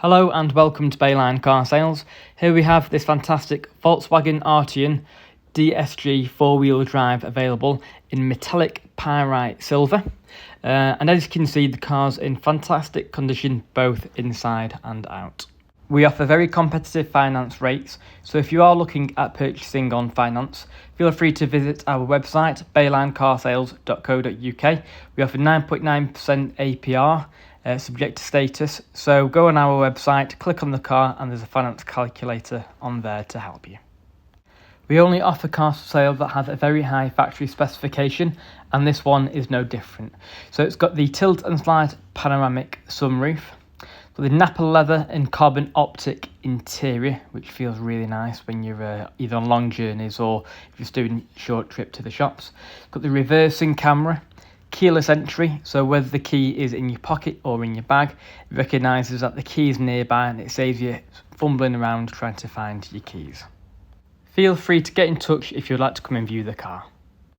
Hello and welcome to Bayline Car Sales. Here we have this fantastic Volkswagen Arteon DSG four-wheel drive available in metallic pyrite silver. And as you can see, the car's in fantastic condition both inside and out. We offer very competitive finance rates, so if you are looking at purchasing on finance, feel free to visit our website baylinecarsales.co.uk. We offer 9.9% APR. Subject to status, so go on our website, click on the car, and there's a finance calculator on there to help you. We only offer cars for sale that have a very high factory specification, and this one is no different. So it's got the tilt and slide panoramic sunroof, got the Napa leather and carbon optic interior, which feels really nice when you're either on long journeys or if you're just doing a short trip to the shops. Got the reversing camera, keyless entry, so whether the key is in your pocket or in your bag, it recognises that the key is nearby and it saves you fumbling around trying to find your keys. Feel free to get in touch if you'd like to come and view the car.